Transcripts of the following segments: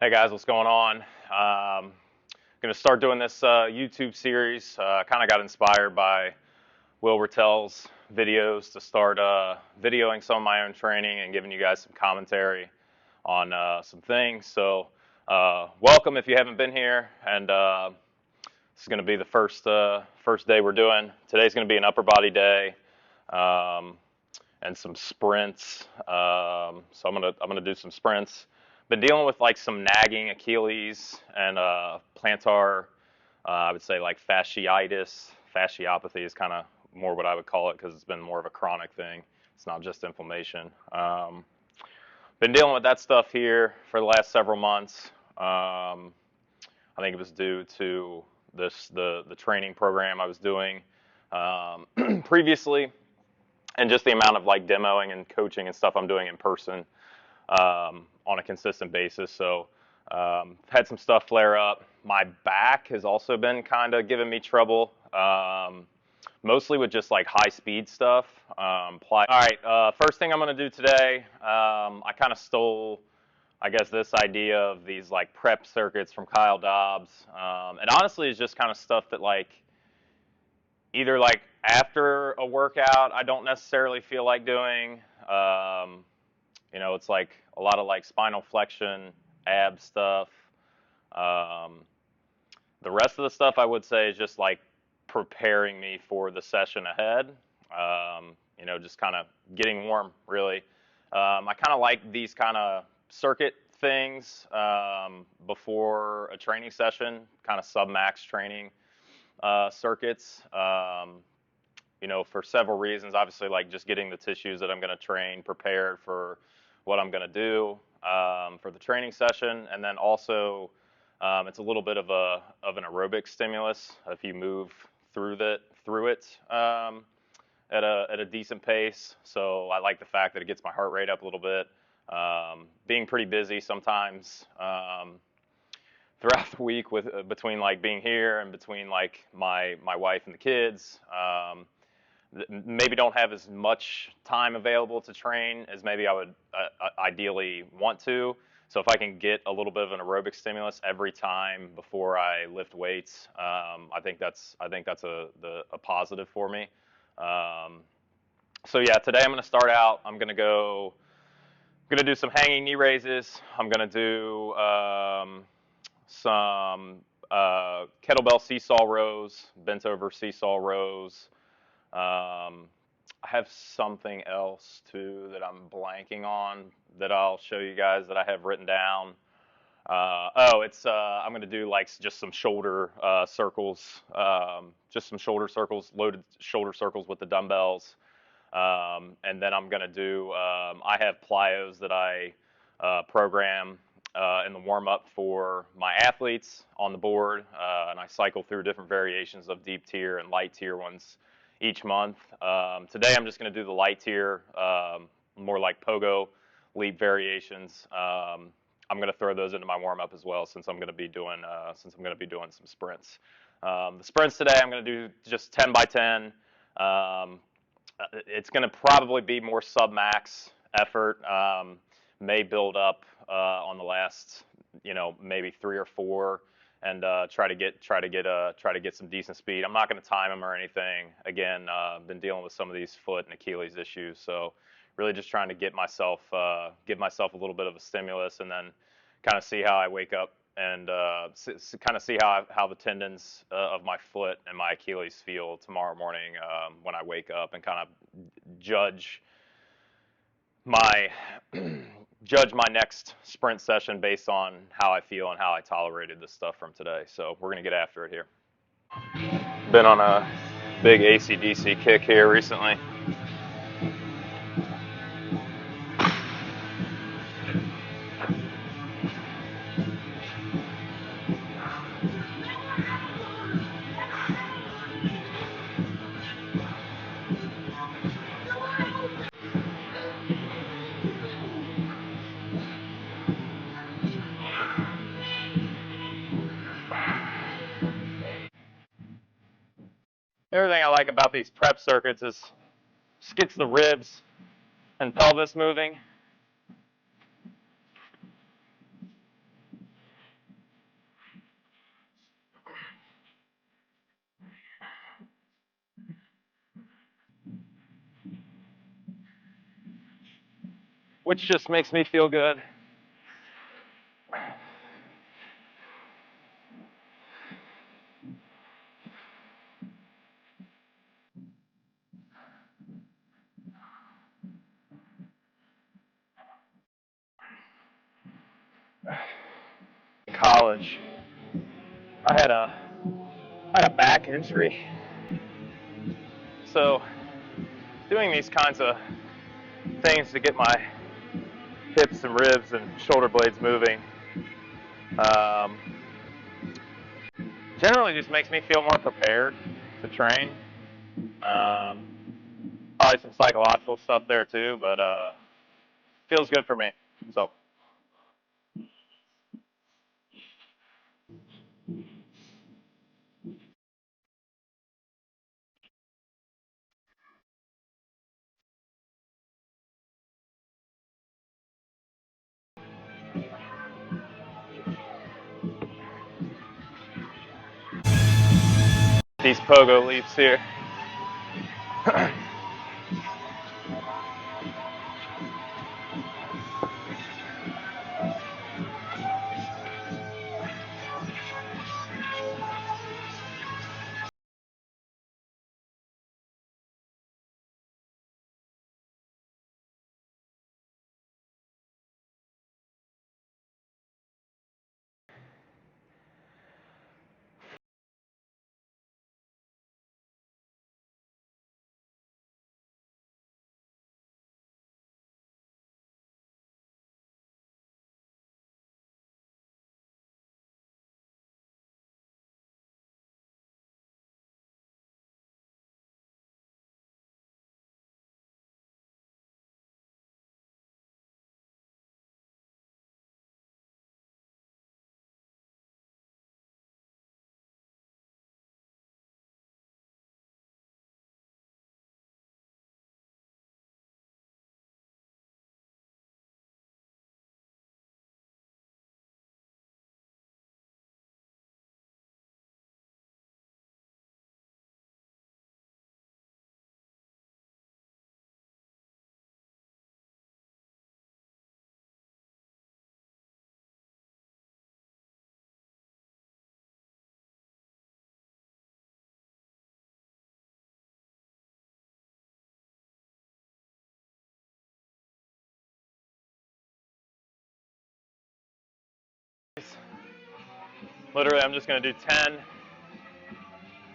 Hey guys, what's going on? Going to start doing this YouTube series. Kind of got inspired by Will Rattel's videos to start videoing some of my own training and giving you guys some commentary on some things. So welcome if you haven't been here, and this is going to be the first day we're doing. Today's going to be an upper body day and some sprints. So I'm gonna do some sprints. Been dealing with like some nagging Achilles and plantar, I would say like fasciitis. Fasciopathy is kind of more what I would call it because it's been more of a chronic thing. It's not just inflammation. Been dealing with that stuff here for the last several months. I think it was due to the training program I was doing previously, and just the amount of like demoing and coaching and stuff I'm doing in person on a consistent basis. So had some stuff flare up. My back has also been kind of giving me trouble, mostly with just like high speed stuff. All right, first thing I'm going to do today, I kind of stole, I guess, this idea of these like prep circuits from Kyle Dobbs. And honestly, it's just kind of stuff that like either like after a workout I don't necessarily feel like doing. It's like a lot of like spinal flexion, ab stuff. The rest of the stuff I would say is just like preparing me for the session ahead. Just kind of getting warm, really. I kind of like these kind of circuit things before a training session, kind of sub-max training circuits. For several reasons. Obviously, like just getting the tissues that I'm going to train prepared for what I'm going to do for the training session, and then also it's a little bit of an aerobic stimulus if you move through it at a decent pace. So I like the fact that it gets my heart rate up a little bit. Being pretty busy sometimes throughout the week between like being here and between like my wife and the kids. Maybe don't have as much time available to train as maybe I would ideally want to. So if I can get a little bit of an aerobic stimulus every time before I lift weights, I think that's a positive for me. So yeah, today I'm going to start out. I'm going to do some hanging knee raises. I'm going to do some kettlebell seesaw rows, bent over seesaw rows. I have something else too that I'm blanking on that I'll show you guys that I have written down. I'm going to do like just some shoulder circles, just some shoulder circles, loaded shoulder circles with the dumbbells. And then I'm going to do, I have plyos that I program in the warm-up for my athletes on the board, and I cycle through different variations of deep tier and light tier ones each month. Today I'm just going to do the light tier, more like pogo leap variations. I'm going to throw those into my warm-up as well since I'm going to be doing some sprints. The sprints today I'm going to do just 10 by 10. It's going to probably be more sub-max effort. May build up on the last, maybe 3 or 4, and try to get some decent speed. I'm not going to time them or anything. Again, been dealing with some of these foot and Achilles issues, so really just trying to give myself a little bit of a stimulus, and then kind of see how I wake up and kind of see how the tendons of my foot and my Achilles feel tomorrow morning when I wake up, and kind of judge my next sprint session based on how I feel and how I tolerated the stuff from today. So we're going to get after it here. Been on a big AC/DC kick here recently. Everything I like about these prep circuits is just gets the ribs and pelvis moving. which just makes me feel good. In college, I had a back injury, so doing these kinds of things to get my hips and ribs and shoulder blades moving generally just makes me feel more prepared to train. Probably some psychological stuff there too, but feels good for me. So these pogo leaps here. Literally, I'm just going to do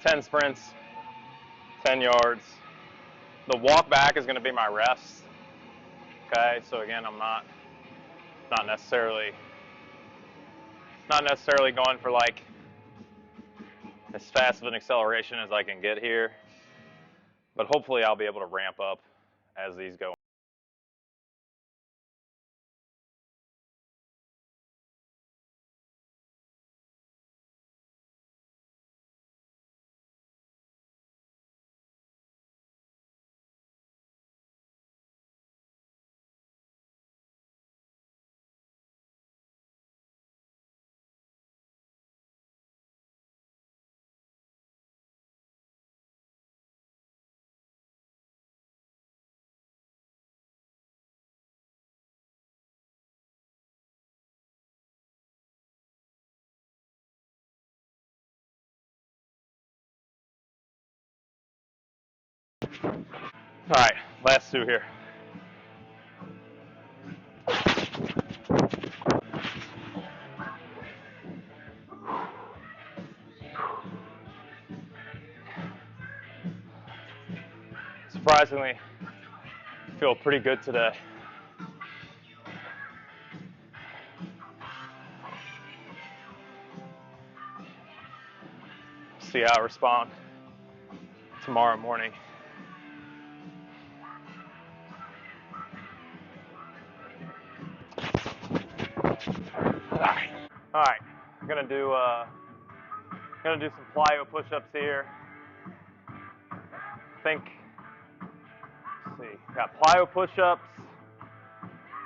10 sprints, 10 yards. The walk back is going to be my rest. Okay, so again, I'm not necessarily going for like as fast of an acceleration as I can get here, but hopefully I'll be able to ramp up as these go. All right, last two here. Surprisingly, I feel pretty good today. See how I respond tomorrow morning. All right, I'm gonna do some plyo push-ups here. Let's see, got plyo push-ups.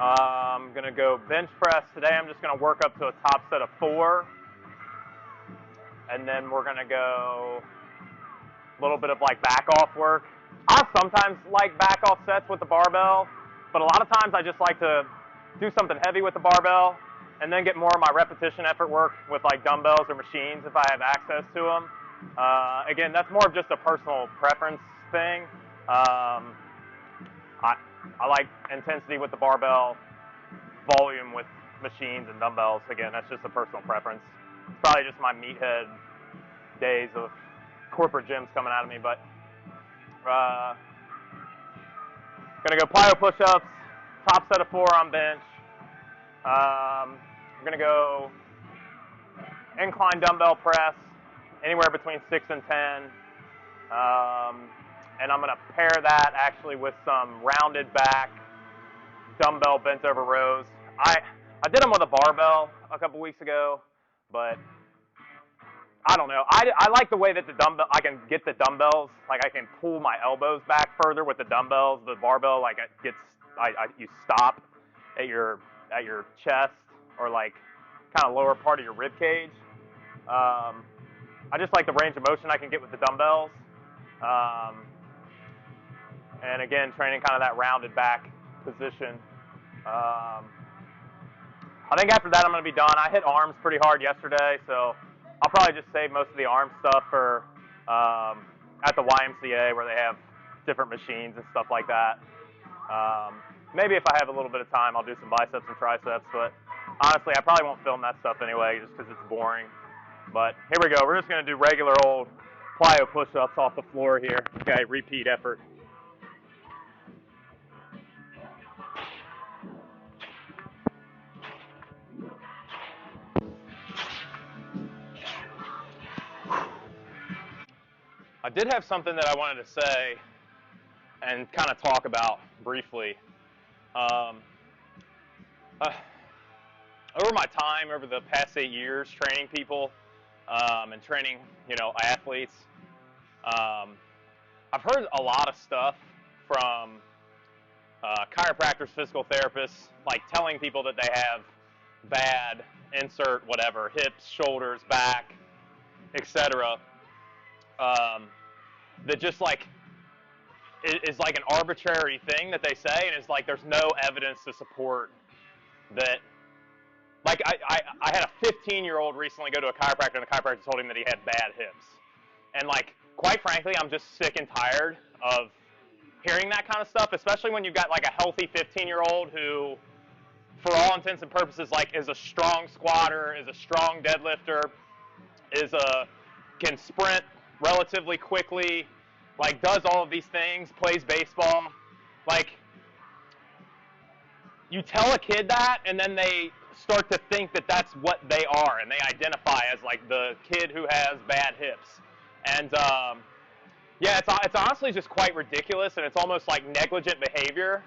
I'm gonna go bench press today. I'm just gonna work up to a top set of 4, and then we're gonna go a little bit of like back off work. I sometimes like back off sets with the barbell. But a lot of times I just like to do something heavy with the barbell and then get more of my repetition effort work with like dumbbells or machines if I have access to them. Again, that's more of just a personal preference thing. I like intensity with the barbell, volume with machines and dumbbells. Again, that's just a personal preference. It's probably just my meathead days of corporate gyms coming out of me, but gonna go plyo push-ups, top set of 4 on bench. I'm gonna go incline dumbbell press, anywhere between 6 and 10. And I'm gonna pair that actually with some rounded back dumbbell bent over rows. I did them with a barbell a couple weeks ago, but I don't know. I like the way that I can get the dumbbells, like I can pull my elbows back further with the dumbbells. The barbell, like it gets, you stop at your chest or like kind of lower part of your rib cage. I just like the range of motion I can get with the dumbbells. And again, training kind of that rounded back position. I think after that I'm going to be done. I hit arms pretty hard yesterday, so I'll probably just save most of the arm stuff for at the YMCA where they have different machines and stuff like that. Maybe if I have a little bit of time, I'll do some biceps and triceps, but honestly, I probably won't film that stuff anyway just because it's boring. But here we go. We're just going to do regular old plyo push-ups off the floor here. Okay, repeat effort. I did have something that I wanted to say and kind of talk about briefly. Over my time, over the past 8 years, training people and training, athletes, I've heard a lot of stuff from chiropractors, physical therapists, like telling people that they have bad, insert whatever, hips, shoulders, back, etc. That just like is like an arbitrary thing that they say, and it's like there's no evidence to support that. Like I had a 15-year-old recently go to a chiropractor, and the chiropractor told him that he had bad hips, and like quite frankly, I'm just sick and tired of hearing that kind of stuff, especially when you've got like a healthy 15-year-old who, for all intents and purposes, like is a strong squatter, is a strong deadlifter, can sprint relatively quickly, like does all of these things, plays baseball. Like, you tell a kid that, and then they start to think that that's what they are, and they identify as like the kid who has bad hips. And yeah, it's honestly just quite ridiculous, and it's almost like negligent behavior.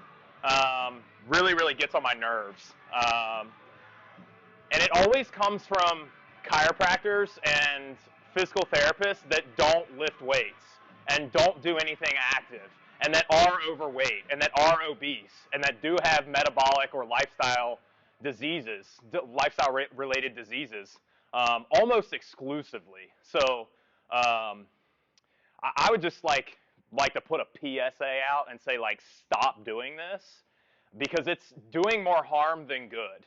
Really, really gets on my nerves. And it always comes from chiropractors and physical therapists that don't lift weights and don't do anything active and that are overweight and that are obese and that do have metabolic or lifestyle diseases, lifestyle-related diseases, almost exclusively. So I would just like to put a PSA out and say, like, stop doing this because it's doing more harm than good.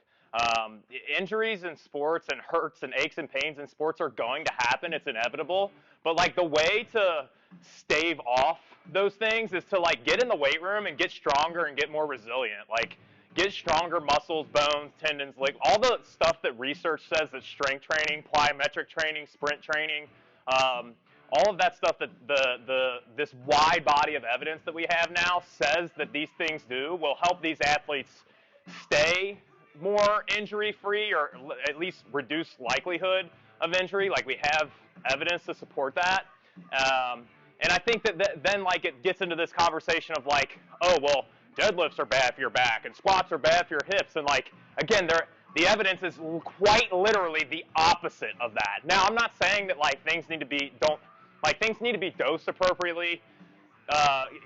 Injuries in sports and hurts and aches and pains in sports are going to happen. It's inevitable. But like the way to stave off those things is to like get in the weight room and get stronger and get more resilient. Like get stronger muscles, bones, tendons, like all the stuff that research says that strength training, plyometric training, sprint training, all of that stuff that this wide body of evidence that we have now says that these things do will help these athletes stay more injury-free or at least reduce likelihood of injury. Like we have evidence to support that. And I think that then like it gets into this conversation of like, oh, well, deadlifts are bad for your back and squats are bad for your hips. And like, again, the evidence is quite literally the opposite of that. Now, I'm not saying that like things need to be dosed appropriately.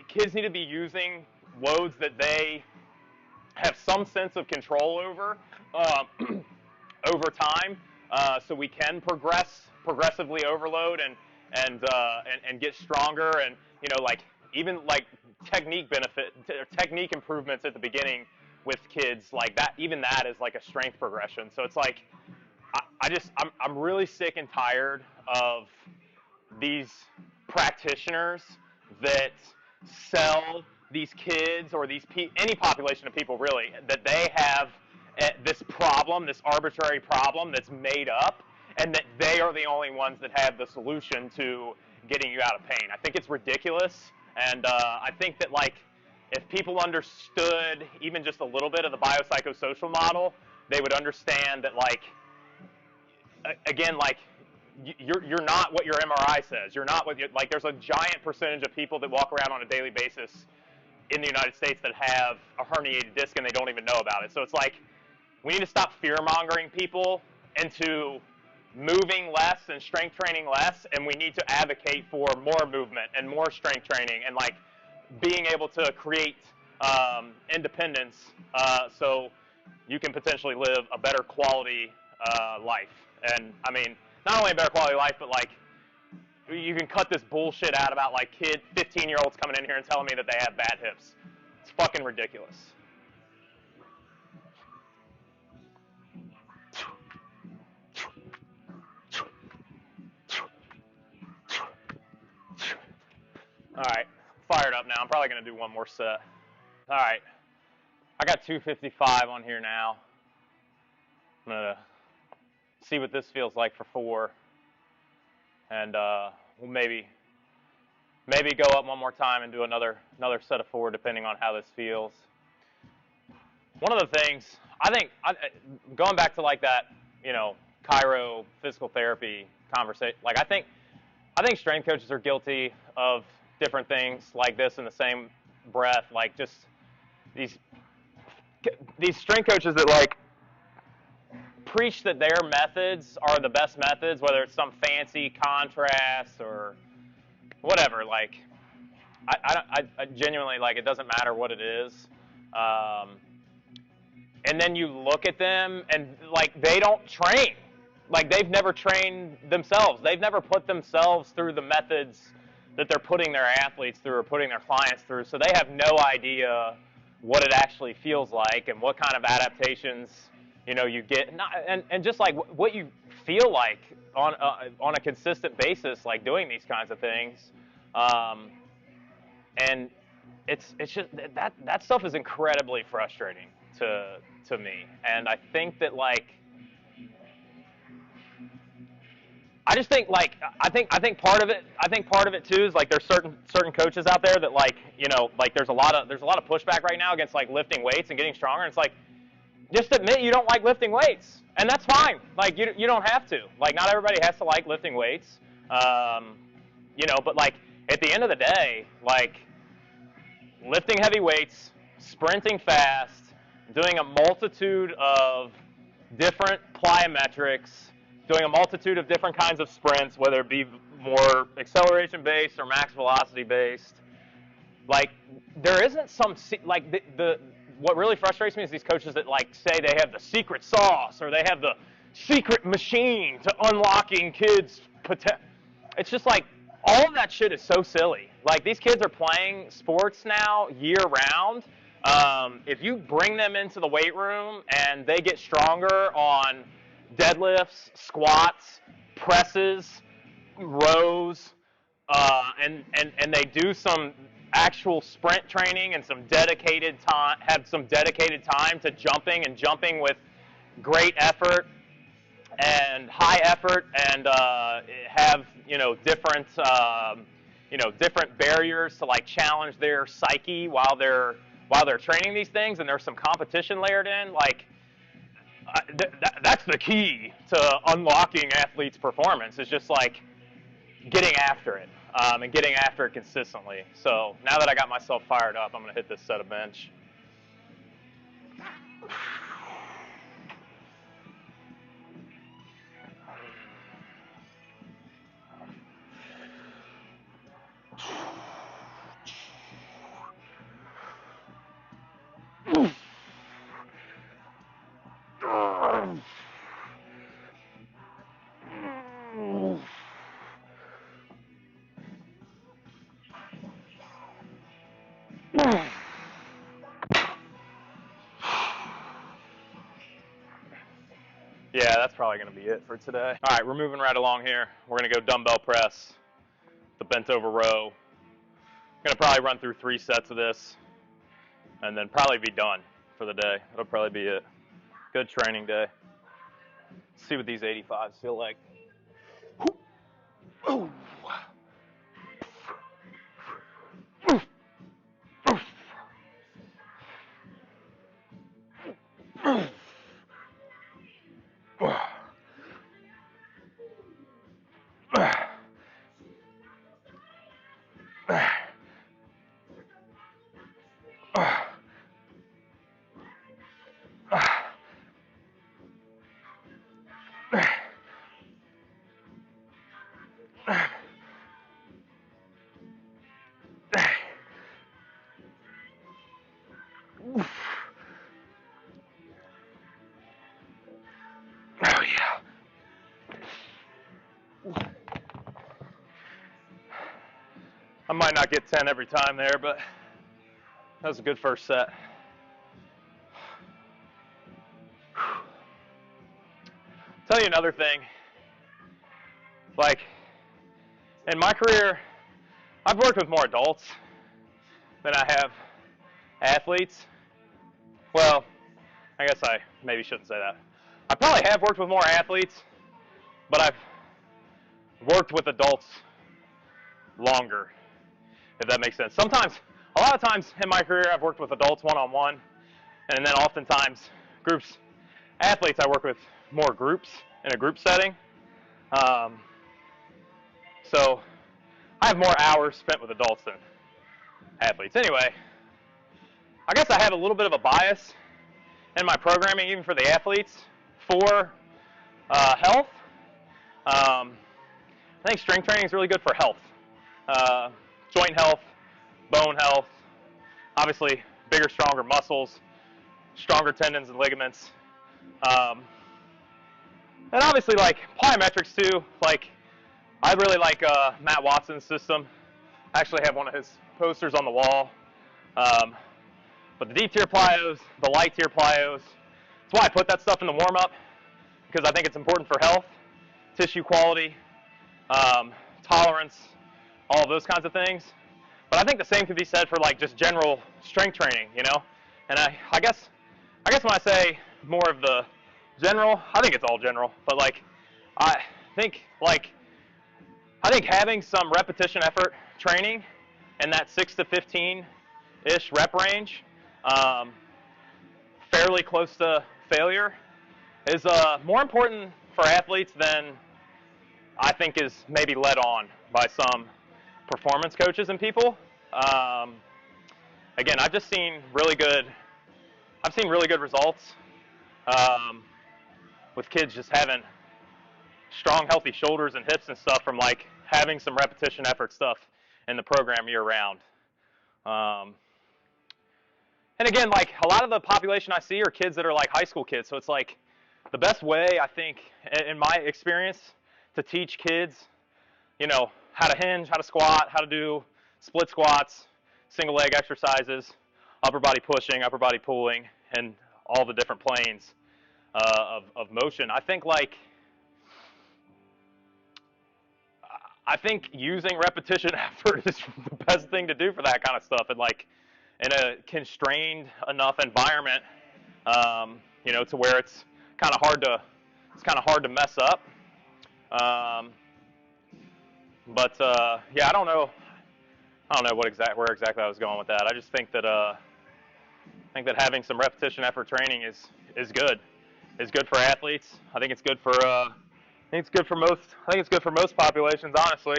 Kids need to be using loads that they have some sense of control over over time, so we can progressively overload and get stronger, and like even like technique technique improvements at the beginning with kids, like that, even that is like a strength progression. So it's like, I'm really sick and tired of these practitioners that sell these kids or any population of people really, that they have this problem, this arbitrary problem that's made up, and that they are the only ones that have the solution to getting you out of pain. I think it's ridiculous, and I think that, like, if people understood even just a little bit of the biopsychosocial model, they would understand that, like, again, like, you're not what your MRI says. You're not what like. There's a giant percentage of people that walk around on a daily basis in the United States that have a herniated disc and they don't even know about it. So it's like, we need to stop fear-mongering people into moving less and strength training less, and we need to advocate for more movement and more strength training and, like, being able to create independence so you can potentially live a better quality life. And I mean, not only a better quality life, but, like, you can cut this bullshit out about, like, 15-year-olds coming in here and telling me that they have bad hips. It's fucking ridiculous. All right, fired up now. I'm probably going to do one more set. All right, I got 255 on here now. I'm going to see what this feels like for 4. And we'll maybe go up one more time and do another set of 4, depending on how this feels. One of the things, I think, going back to, like, that, you know, chiro physical therapy conversation, like, I think strength coaches are guilty of different things like this in the same breath, like, just these strength coaches that, like, preach that their methods are the best methods, whether it's some fancy contrast or whatever. Like, I genuinely, like, it doesn't matter what it is. And then you look at them and, like, they don't train. Like, they've never trained themselves. They've never put themselves through the methods that they're putting their athletes through or putting their clients through. So they have no idea what it actually feels like and what kind of adaptations, you know, you get, and just, like, what you feel like on a consistent basis, like, doing these kinds of things. And it's just that stuff is incredibly frustrating to me. And I think that, like, I just think, like, I think part of it too is, like, there's certain coaches out there that, like, you know, like, there's a lot of pushback right now against, like, lifting weights and getting stronger. And it's like, just admit you don't like lifting weights, and that's fine. Like, you don't have to. Like, not everybody has to like lifting weights. You know, but, like, at the end of the day, like, lifting heavy weights, sprinting fast, doing a multitude of different plyometrics, doing a multitude of different kinds of sprints, whether it be more acceleration-based or max velocity-based. Like, there isn't some, like, what really frustrates me is these coaches that, like, say they have the secret sauce or they have the secret machine to unlocking kids' potential. It's just, like, all of that shit is so silly. Like, these kids are playing sports now year-round. If you bring them into the weight room and they get stronger on deadlifts, squats, presses, rows, and they do some actual sprint training and some dedicated time, have some dedicated time to jumping with great effort and high effort, and have, you know, different barriers to, like, challenge their psyche while they're training these things, and there's some competition layered in. Like, that's the key to unlocking athletes' performance, is just, like, getting after it, and getting after it consistently. So now that I got myself fired up, I'm going to hit this set of bench. yeah, that's probably going to be it for today. All right, we're moving right along here. We're going to go dumbbell press, the bent over row. I'm going to probably run through 3 sets of this and then probably be done for the day. That'll probably be it. Good training day. Let's see what these 85s feel like. Ooh. Oh yeah. I might not get 10 every time there, but that was a good first set. Tell you another thing. Like, in my career, I've worked with more adults than I have athletes. Well, I guess I maybe shouldn't say that. I probably have worked with more athletes, but I've worked with adults longer, if that makes sense. Sometimes, a lot of times in my career, I've worked with adults one-on-one, and then oftentimes groups, athletes, I work with more groups in a group setting. So I have more hours spent with adults than athletes. Anyway, I guess I have a little bit of a bias in my programming, even for the athletes, for health. I think strength training is really good for health. Joint health, bone health, obviously bigger, stronger muscles, stronger tendons and ligaments. And obviously, like, plyometrics too. Like, I really like Matt Watson's system. I actually have one of his posters on the wall. But the deep tier plyos, the light tier plyos, that's why I put that stuff in the warm-up, because I think it's important for health, tissue quality, tolerance, all of those kinds of things. But I think the same could be said for, like, just general strength training, you know? And I guess when I say more of the general, I think it's all general, but, like, I think having some repetition effort training in that 6 to 15-ish rep range, fairly close to failure, is more important for athletes than I think is maybe led on by some performance coaches and people. Again, I've seen really good results with kids just having strong, healthy shoulders and hips and stuff from, like, having some repetition effort stuff in the program year round. And again, like, a lot of the population I see are kids that are like high school kids. So it's like the best way, I think, in my experience, to teach kids, you know, how to hinge, how to squat, how to do split squats, single leg exercises, upper body pushing, upper body pulling, and all the different planes of motion. I think using repetition effort is the best thing to do for that kind of stuff, and, like, in a constrained enough environment, you know, to where it's kind of hard to mess up. Yeah, I don't know where exactly I was going with that. I just think that having some repetition effort training is good for athletes. I think it's good for most populations, honestly,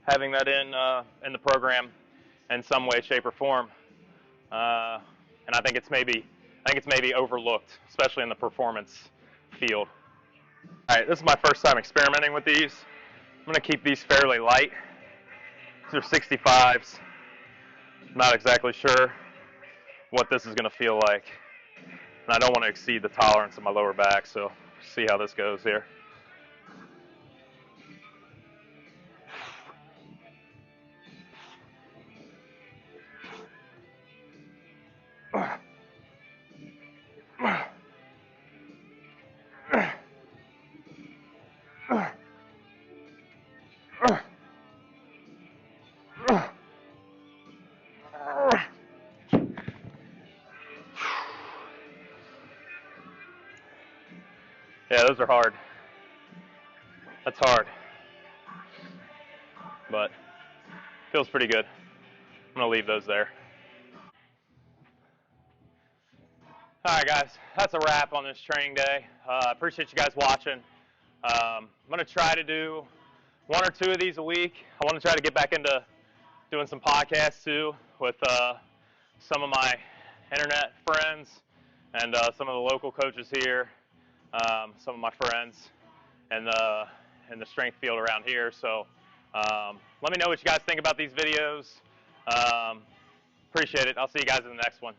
having that in the program in some way, shape, or form. And I think it's maybe overlooked, especially in the performance field. All right, this is my first time experimenting with these. I'm going to keep these fairly light. These are 65s. Not exactly sure what this is going to feel like. And I don't want to exceed the tolerance of my lower back, so see how this goes here. Yeah, those are hard. That's hard. But feels pretty good. I'm going to leave those there. All right, guys, that's a wrap on this training day. Appreciate you guys watching. I'm going to try to do 1 or 2 of these a week. I want to try to get back into doing some podcasts too with some of my internet friends and some of the local coaches here, some of my friends in the strength field around here. So let me know what you guys think about these videos. Appreciate it. I'll see you guys in the next one.